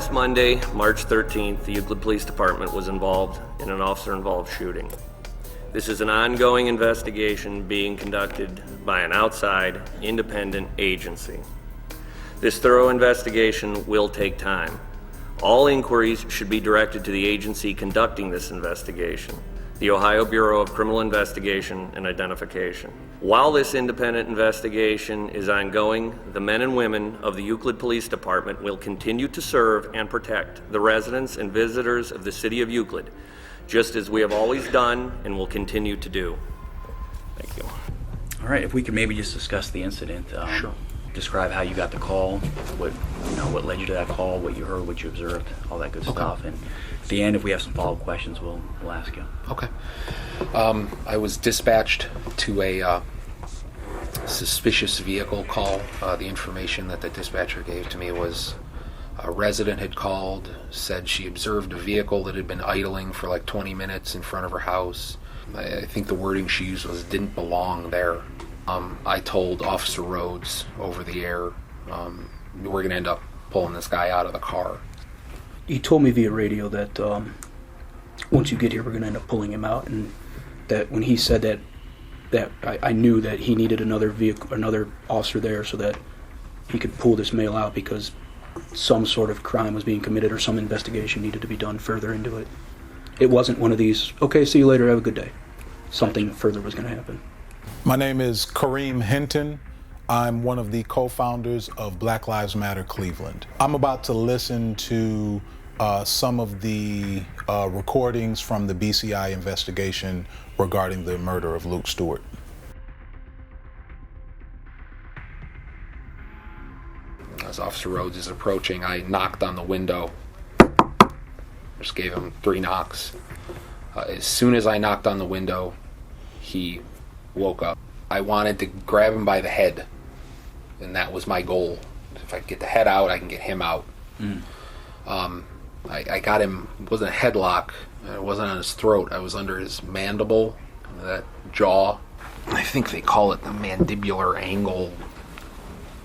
past Monday, March 13th, the Euclid Police Department was involved in an officer-involved shooting. This is an ongoing investigation being conducted by an outside, independent agency. This thorough investigation will take time. All inquiries should be directed to the agency conducting this investigation, the Ohio Bureau of Criminal Investigation and Identification. While this independent investigation is ongoing, the men and women of the Euclid Police Department will continue to serve and protect the residents and visitors of the city of Euclid, just as we have always done and will continue to do. Thank you. All right, if we could maybe just discuss the incident. Sure. Describe how you got the call, what led you to that call, what you heard, what you observed, all that good stuff. And at the end, if we have some follow-up questions, we'll ask you. Okay. I was dispatched to a suspicious vehicle call. The information that the dispatcher gave to me was a resident had called, said she observed a vehicle that had been idling for like 20 minutes in front of her house. I think the wording she used was didn't belong there. I told Officer Rhodes over the air, we're going to end up pulling this guy out of the car. He told me via radio that once you get here, we're going to end up pulling him out, and that when he said that I knew that he needed another vehicle, another officer there, so that he could pull this male out because some sort of crime was being committed or some investigation needed to be done further into it. It wasn't one of these, okay, see you later, have a good day. Something further was going to happen. My name is KAREEM HENTON. I'm one of the co-founders of Black Lives Matter Cleveland. I'm about to listen to some of the recordings from the BCI investigation regarding the murder of Luke Stewart. As Officer Rhodes is approaching, I knocked on the window. Just gave him 3 knocks. As soon as I knocked on the window, he woke up. I wanted to grab him by the head, and that was my goal. If I get the head out, I can get him out. I got him. It wasn't a headlock. It wasn't on his throat. I was under his mandible, that jaw. I think they call it the mandibular angle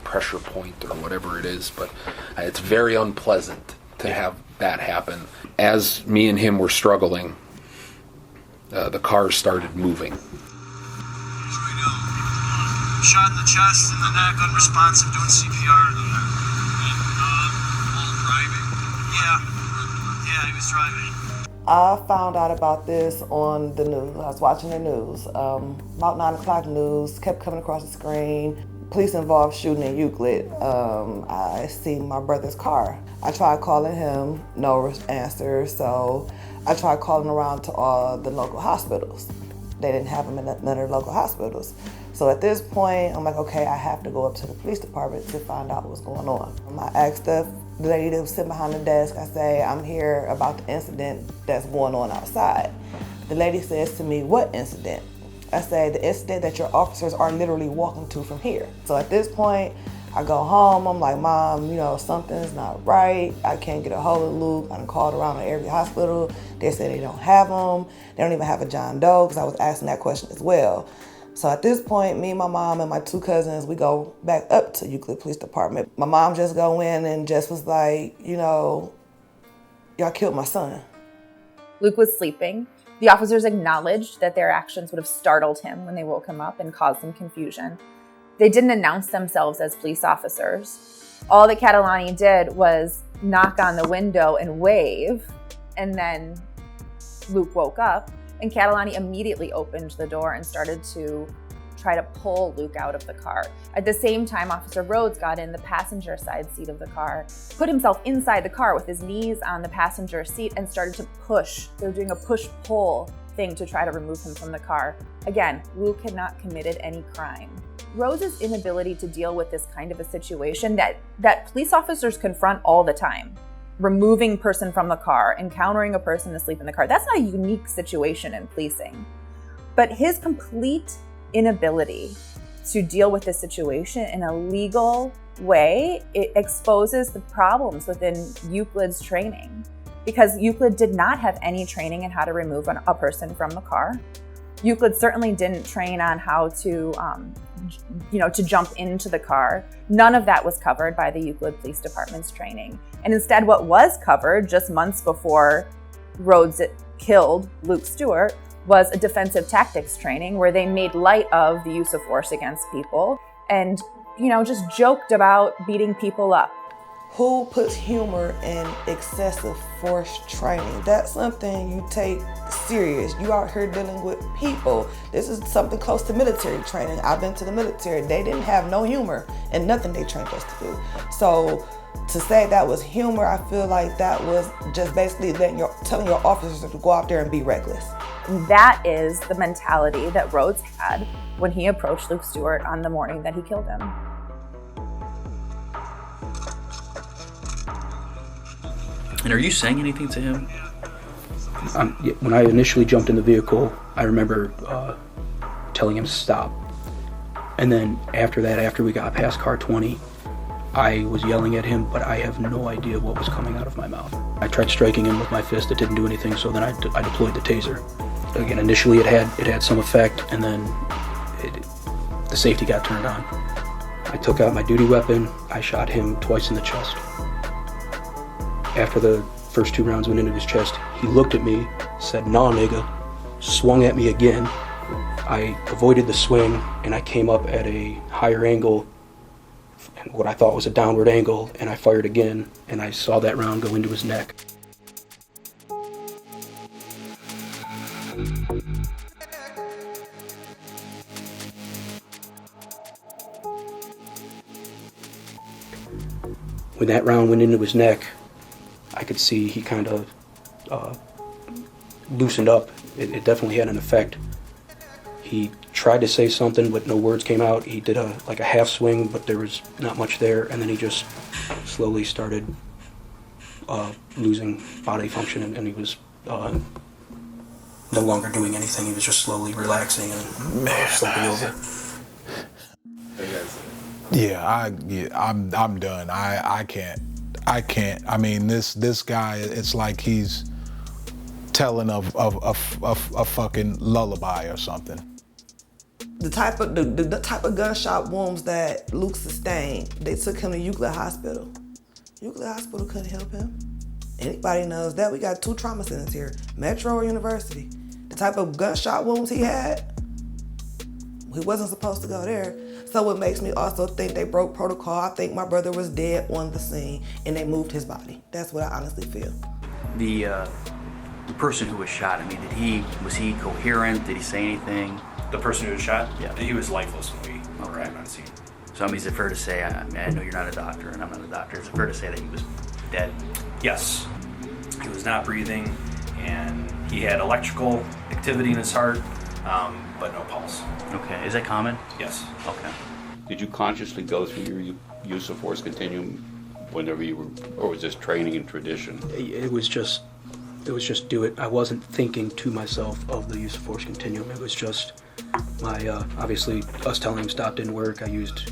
pressure point or whatever it is, but it's very unpleasant to have that happen. As me and him were struggling, the car started moving. Shot in the chest and the neck, unresponsive, doing CPR. While driving? Yeah, he was driving. I found out about this on the news. I was watching the news. About 9 o'clock news kept coming across the screen. Police involved shooting in Euclid. I seen my brother's car. I tried calling him, no answer, so I tried calling around to all the local hospitals. They didn't have him in none of the local hospitals. So at this point, I'm like, okay, I have to go up to the police department to find out what's going on. I asked the lady that was sitting behind the desk, I say, I'm here about the incident that's going on outside. The lady says to me, what incident? I say, the incident that your officers are literally walking to from here. So at this point, I go home, I'm like, Mom, something's not right. I can't get a hold of Luke. I done called around to every hospital. They say they don't have him. They don't even have a John Doe, because I was asking that question as well. So at this point, me, my mom, and my 2 cousins, we go back up to Euclid Police Department. My mom just go in and just was like, y'all killed my son. Luke was sleeping. The officers acknowledged that their actions would have startled him when they woke him up and caused him confusion. They didn't announce themselves as police officers. All that Catalani did was knock on the window and wave, and then Luke woke up, and Catalani immediately opened the door and started to try to pull Luke out of the car. At the same time, Officer Rhodes got in the passenger side seat of the car, put himself inside the car with his knees on the passenger seat, and started to push. They were doing a push-pull thing to try to remove him from the car. Again, Luke had not committed any crime. Rhodes' inability to deal with this kind of a situation that police officers confront all the time, removing person from the car, encountering a person asleep in the car, that's not a unique situation in policing. But his complete inability to deal with this situation in a legal way, it exposes the problems within Euclid's training, because Euclid did not have any training in how to remove a person from the car. Euclid certainly didn't train on how to to jump into the car. None of that was covered by the Euclid Police Department's training. And instead, what was covered just months before Rhodes killed Luke Stewart was a defensive tactics training where they made light of the use of force against people and, just joked about beating people up. Who puts humor in excessive force training? That's something you take serious. You out here dealing with people. This is something close to military training. I've been to the military. They didn't have no humor in nothing they trained us to do. So to say that was humor, I feel like that was just basically telling your officers to go out there and be reckless. And that is the mentality that Rhodes had when he approached Luke Stewart on the morning that he killed him. And are you saying anything to him? When I initially jumped in the vehicle, I remember telling him to stop. And then after that, after we got past car 20, I was yelling at him, but I have no idea what was coming out of my mouth. I tried striking him with my fist. It didn't do anything, so then I deployed the taser. Again, initially it had some effect, and then the safety got turned on. I took out my duty weapon. I shot him twice in the chest. After the first 2 rounds went into his chest, he looked at me, said, "Nah, nigga," swung at me again. I avoided the swing, and I came up at a higher angle, what I thought was a downward angle, and I fired again, and I saw that round go into his neck. When that round went into his neck, I could see he kind of loosened up. It definitely had an effect. He tried to say something, but no words came out. He did a half swing, but there was not much there, and then he just slowly started losing body function, and he was no longer doing anything. He was just slowly relaxing and slipping over. I'm done. I can't. I mean, this guy, it's like he's telling of a fucking lullaby or something. The type of gunshot wounds that Luke sustained, they took him to Euclid Hospital. Euclid Hospital couldn't help him. Anybody knows that. We got 2 trauma centers here, Metro or University. The type of gunshot wounds he had, he wasn't supposed to go there. So it makes me also think they broke protocol. I think my brother was dead on the scene and they moved his body. That's what I honestly feel. The person who was shot, I mean, was he coherent? Did he say anything? The person who was shot? Yeah. He was lifeless when we arrived on scene. So I mean, is it fair to say, I know you're not a doctor and I'm not a doctor, is it fair to say that he was dead? Yes. He was not breathing and he had electrical activity in his heart, but no pulse. Okay, is that common? Yes. Okay. Did you consciously go through your use of force continuum whenever you were, or was this training and tradition? It was just do it. I wasn't thinking to myself of the use of force continuum. It was just my, obviously us telling him stop didn't work. I used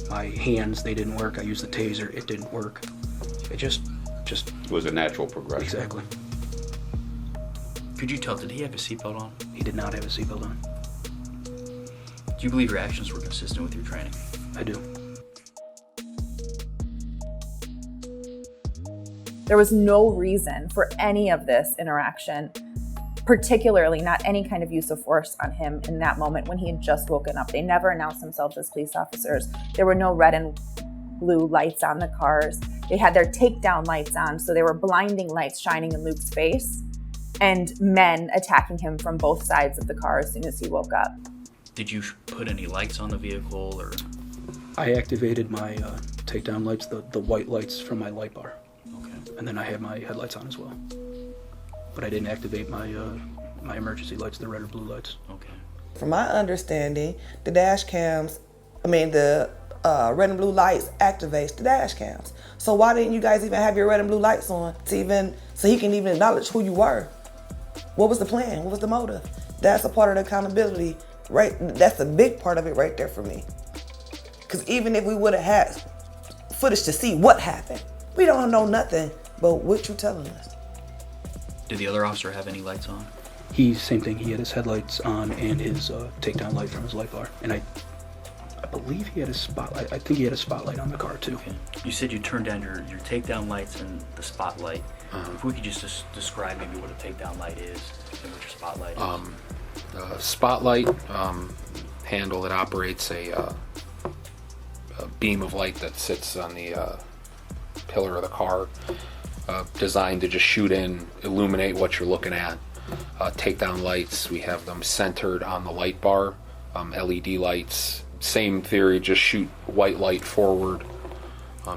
my hands, they didn't work. I used the taser, it didn't work. It just. It was a natural progression. Exactly. Could you tell, did he have a seatbelt on? He did not have a seatbelt on. Do you believe your actions were consistent with your training? I do. There was no reason for any of this interaction, particularly not any kind of use of force on him in that moment when he had just woken up. They never announced themselves as police officers. There were no red and blue lights on the cars. They had their takedown lights on, so there were blinding lights shining in Luke's face and men attacking him from both sides of the car as soon as he woke up. Did you put any lights on the vehicle, or? I activated my takedown lights, the white lights from my light bar. Okay. And then I had my headlights on as well. But I didn't activate my emergency lights, the red or blue lights. Okay. From my understanding, the dash cams, the red and blue lights activates the dash cams. So why didn't you guys even have your red and blue lights on so he can even acknowledge who you were? What was the plan? What was the motive? That's a part of the accountability, right? That's a big part of it right there for me. Because even if we would have had footage to see what happened, we don't know nothing but what you're telling us. Did the other officer have any lights on? Same thing, he had his headlights on and his takedown light from his light bar. And I believe he had a spotlight. I think he had a spotlight on the car too. Okay. You said you turned down your takedown lights and the spotlight. If we could just describe maybe what a takedown light is and what your spotlight is. The spotlight handle that operates a beam of light that sits on the pillar of the car, designed to just shoot in, illuminate what you're looking at. Takedown lights, we have them centered on the light bar. LED lights, same theory, just shoot white light forward,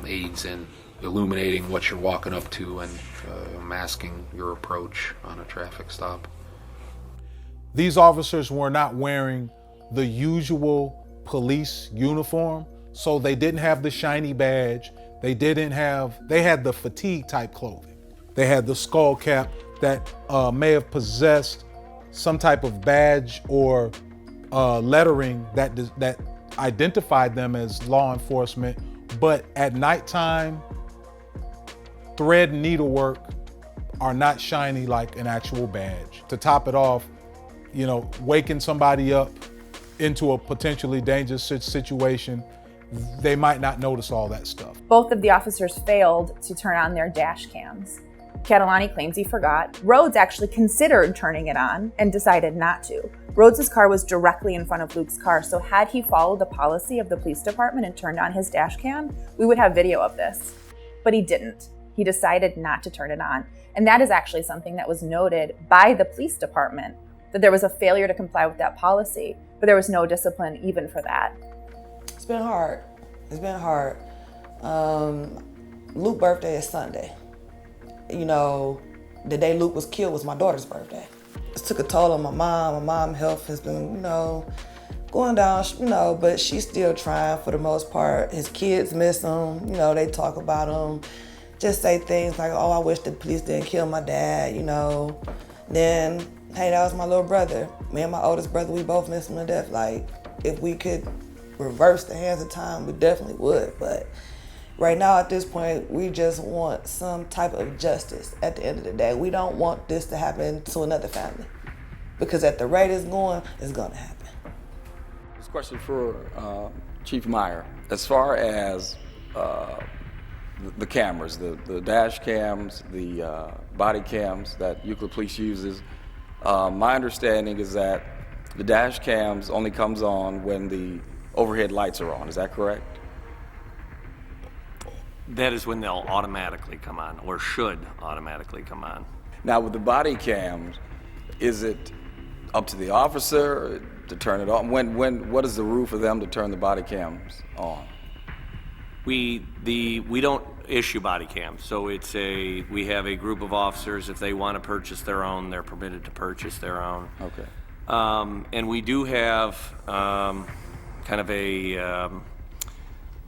aids in illuminating what you're walking up to and masking your approach on a traffic stop. These officers were not wearing the usual police uniform, so they didn't have the shiny badge. They had the fatigue type clothing. They had the skull cap that may have possessed some type of badge or lettering that identified them as law enforcement, but at nighttime, thread and needlework are not shiny like an actual badge. To top it off, waking somebody up into a potentially dangerous situation, they might not notice all that stuff. Both of the officers failed to turn on their dash cams. Catalani claims he forgot. Rhodes actually considered turning it on and decided not to. Rhodes' car was directly in front of Luke's car, so had he followed the policy of the police department and turned on his dash cam, we would have video of this. But he didn't. He decided not to turn it on. And that is actually something that was noted by the police department, that there was a failure to comply with that policy, but there was no discipline even for that. It's been hard. It's been hard. Luke's birthday is Sunday. The day Luke was killed was my daughter's birthday. It took a toll on my mom. My mom's health has been, going down, but she's still trying for the most part. His kids miss him. They talk about him. Just say things like, oh, I wish the police didn't kill my dad, Then, hey, that was my little brother. Me and my oldest brother, we both miss him to death. Like, if we could reverse the hands of time, we definitely would. But right now, at this point, we just want some type of justice at the end of the day. We don't want this to happen to another family. Because at the rate it's going to happen. This question for Chief Meyer. As far as the cameras, the dash cams, the body cams that Euclid Police uses, my understanding is that the dash cams only comes on when the overhead lights are on. Is that correct? That is when they'll automatically come on, or should automatically come on. Now, with the body cams, is it up to the officer to turn it on? What is the rule for them to turn the body cams on? We don't issue body cams, so we have a group of officers. If they want to purchase their own, they're permitted to purchase their own. Okay. And we do have kind of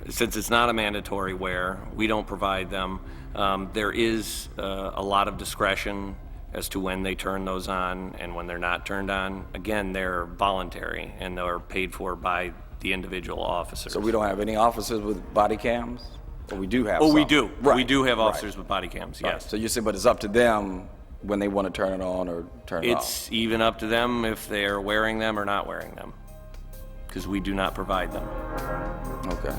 since it's not a mandatory wear, we don't provide them. There is a lot of discretion as to when they turn those on and when they're not turned on. Again, they're voluntary and they're paid for by the individual officers. So we don't have any officers with body cams? Or we do have some? We do. Right. We do have officers with body cams, yes. Right. So you said, but it's up to them when they want to turn it on or turn it off? It's even up to them if they're wearing them or not wearing them, because we do not provide them. Okay.